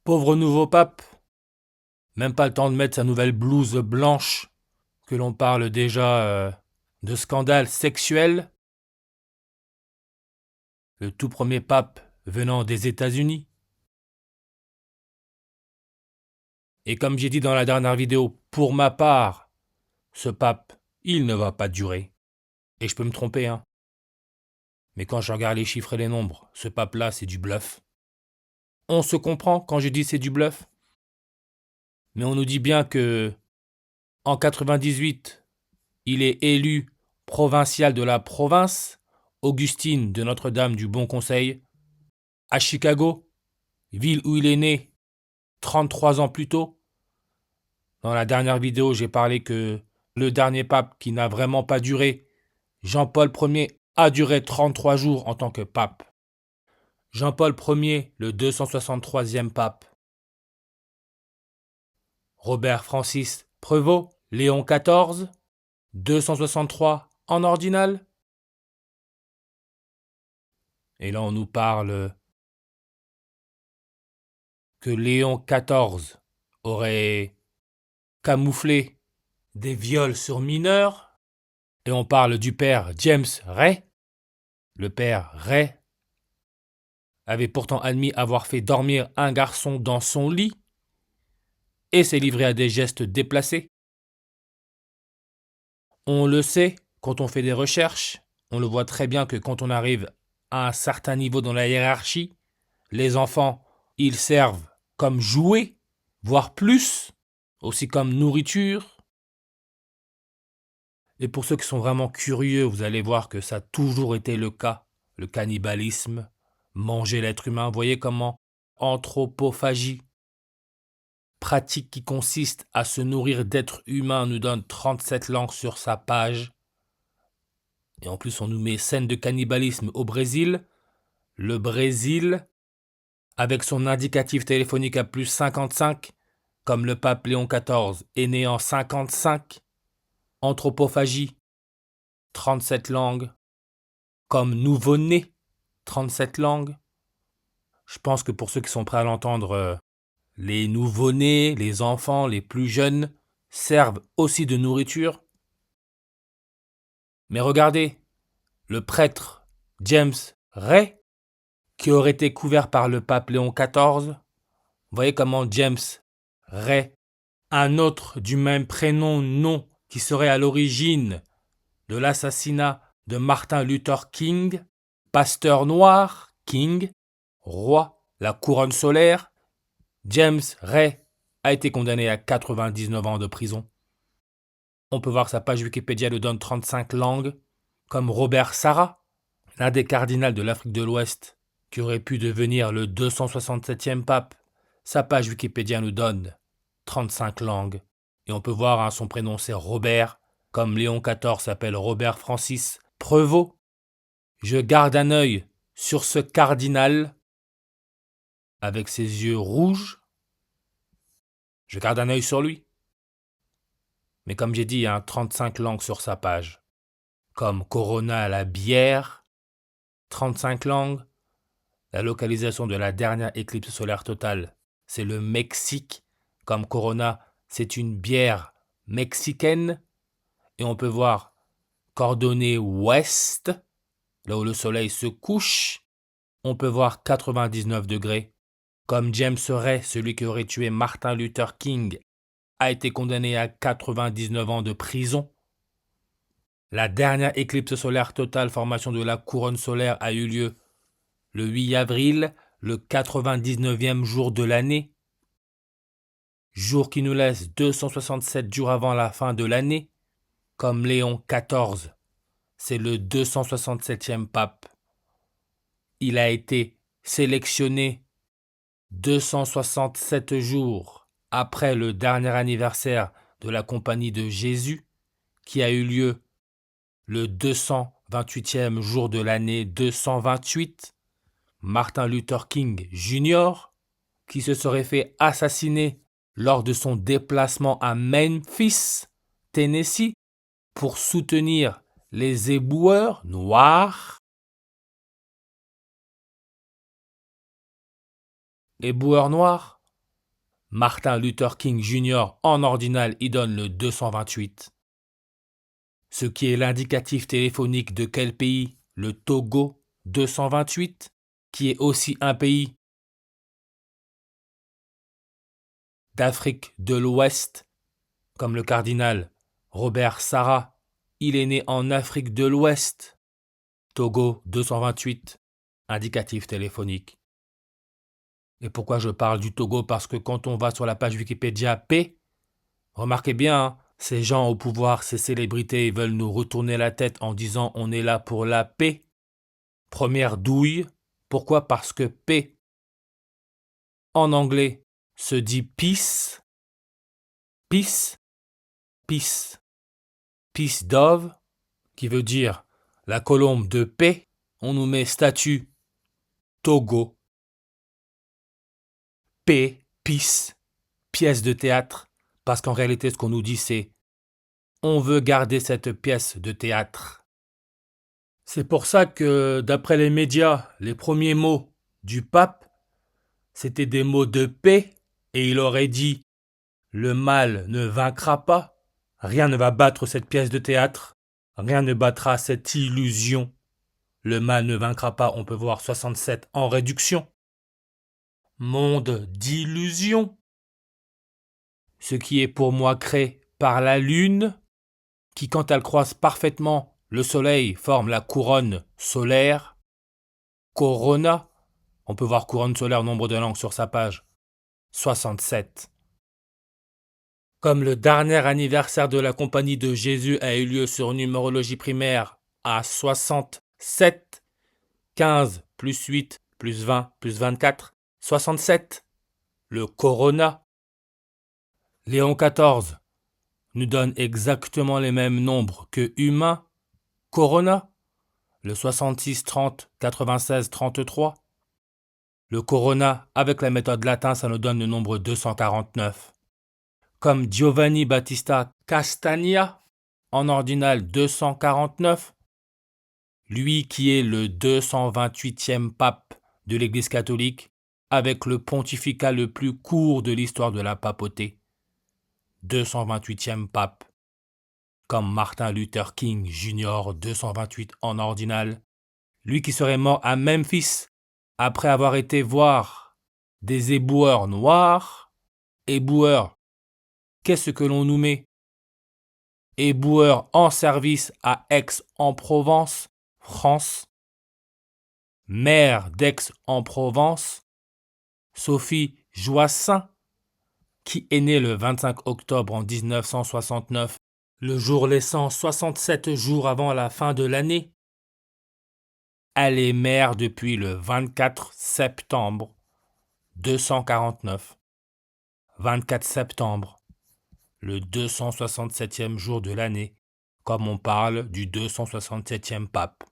Pauvre nouveau pape, même pas le temps de mettre sa nouvelle blouse blanche, que l'on parle déjà de scandale sexuel. Le tout premier pape venant des États-Unis. Et comme j'ai dit dans la dernière vidéo, pour ma part, ce pape, il ne va pas durer. Et je peux me tromper, hein. Mais quand je regarde les chiffres et les nombres, ce pape-là, c'est du bluff. On se comprend quand je dis c'est du bluff. Mais on nous dit bien que, en 98, il est élu provincial de la province, Augustine de Notre-Dame du Bon Conseil, à Chicago, ville où il est né 33 ans plus tôt. Dans la dernière vidéo, j'ai parlé que le dernier pape qui n'a vraiment pas duré, Jean-Paul Ier, a duré 33 jours en tant que pape. Jean-Paul Ier, le 263e pape. Robert Francis Prévost, Léon XIV, 263 en ordinal. Et là, on nous parle que Léon XIV aurait camouflé des viols sur mineurs. Et on parle du père James Ray. Le père Ray avait pourtant admis avoir fait dormir un garçon dans son lit et s'est livré à des gestes déplacés. On le sait, quand on fait des recherches, on le voit très bien que quand on arrive à un certain niveau dans la hiérarchie, les enfants, ils servent comme jouets, voire plus, aussi comme nourriture. Et pour ceux qui sont vraiment curieux, vous allez voir que ça a toujours été le cas, le cannibalisme, manger l'être humain. Vous voyez comment anthropophagie, pratique qui consiste à se nourrir d'êtres humains, nous donne 37 langues sur sa page. Et en plus, on nous met scène de cannibalisme au Brésil. Le Brésil, avec son indicatif téléphonique à plus 55, comme le pape Léon XIV est né en 55. Anthropophagie, 37 langues. Comme nouveau-né, 37 langues. Je pense que pour ceux qui sont prêts à l'entendre, les nouveau-nés, les enfants, les plus jeunes, servent aussi de nourriture. Mais regardez, le prêtre James Ray, qui aurait été couvert par le pape Léon XIV, vous voyez comment James Ray, un autre du même prénom, nom, qui serait à l'origine de l'assassinat de Martin Luther King, pasteur noir, King, roi, la couronne solaire, James Ray a été condamné à 99 ans de prison. On peut voir sa page Wikipédia le donne 35 langues, comme Robert Sarah, l'un des cardinals de l'Afrique de l'Ouest, qui aurait pu devenir le 267e pape. Sa page Wikipédia nous donne 35 langues. Et on peut voir, son prénom c'est Robert, comme Léon XIV s'appelle Robert Francis Prévost. Je garde un œil sur ce cardinal avec ses yeux rouges. Je garde un œil sur lui. Mais comme j'ai dit, il y a 35 langues sur sa page. Comme Corona à la bière, 35 langues. La localisation de la dernière éclipse solaire totale, c'est le Mexique. Comme Corona, c'est une bière mexicaine. Et on peut voir coordonnées ouest, là où le soleil se couche. On peut voir 99 degrés. Comme James Ray, celui qui aurait tué Martin Luther King, a été condamné à 99 ans de prison. La dernière éclipse solaire totale, formation de la couronne solaire, a eu lieu le 8 avril, le 99e jour de l'année. Jour qui nous laisse 267 jours avant la fin de l'année. Comme Léon XIV, c'est le 267e pape. Il a été sélectionné 267 jours après le dernier anniversaire de la Compagnie de Jésus, qui a eu lieu le 228e jour de l'année 228, Martin Luther King Jr., qui se serait fait assassiner lors de son déplacement à Memphis, Tennessee, pour soutenir les éboueurs noirs. Éboueurs noirs, Martin Luther King Jr. en ordinal y donne le 228. Ce qui est l'indicatif téléphonique de quel pays? Le Togo 228, qui est aussi un pays d'Afrique de l'Ouest, comme le cardinal Robert Sarah. Il est né en Afrique de l'Ouest. Togo 228, indicatif téléphonique. Et pourquoi je parle du Togo? Parce que quand on va sur la page Wikipédia P, remarquez bien, hein, ces gens au pouvoir, ces célébrités, ils veulent nous retourner la tête en disant on est là pour la paix. Première douille. Pourquoi? Parce que paix, en anglais, se dit peace, peace, peace. Peace dove, qui veut dire la colombe de paix. On nous met statue Togo, paix, peace, pièce de théâtre. Parce qu'en réalité, ce qu'on nous dit, c'est on veut garder cette pièce de théâtre. C'est pour ça que, d'après les médias, les premiers mots du pape, c'était des mots de paix, et il aurait dit « Le mal ne vaincra pas, rien ne va battre cette pièce de théâtre, rien ne battra cette illusion. Le mal ne vaincra pas », on peut voir 67 en réduction. Monde d'illusion. Ce qui est pour moi créé par la lune, qui quand elle croise parfaitement le soleil forme la couronne solaire, corona. On peut voir couronne solaire nombre de langues sur sa page, 67. Comme le dernier anniversaire de la Compagnie de Jésus a eu lieu sur numérologie primaire à 67, 15 plus 8 plus 20 plus 24, 67, le corona. Léon XIV nous donne exactement les mêmes nombres que humains, corona, le 66, 30, 96, 33. Le corona, avec la méthode latine, ça nous donne le nombre 249. Comme Giovanni Battista Castagna, en ordinal 249, lui qui est le 228e pape de l'Église catholique, avec le pontificat le plus court de l'histoire de la papauté. 228e pape. Comme Martin Luther King Jr., 228 en ordinal, lui qui serait mort à Memphis après avoir été voir des éboueurs noirs. Éboueurs, qu'est-ce que l'on nous met? Éboueurs en service à Aix-en-Provence, France. Maire d'Aix-en-Provence, Sophie Joissaint, qui est née le 25 octobre en 1969, le jour laissant 67 jours avant la fin de l'année. Elle est mère depuis le 24 septembre 249. 24 septembre, le 267e jour de l'année, comme on parle du 267e pape.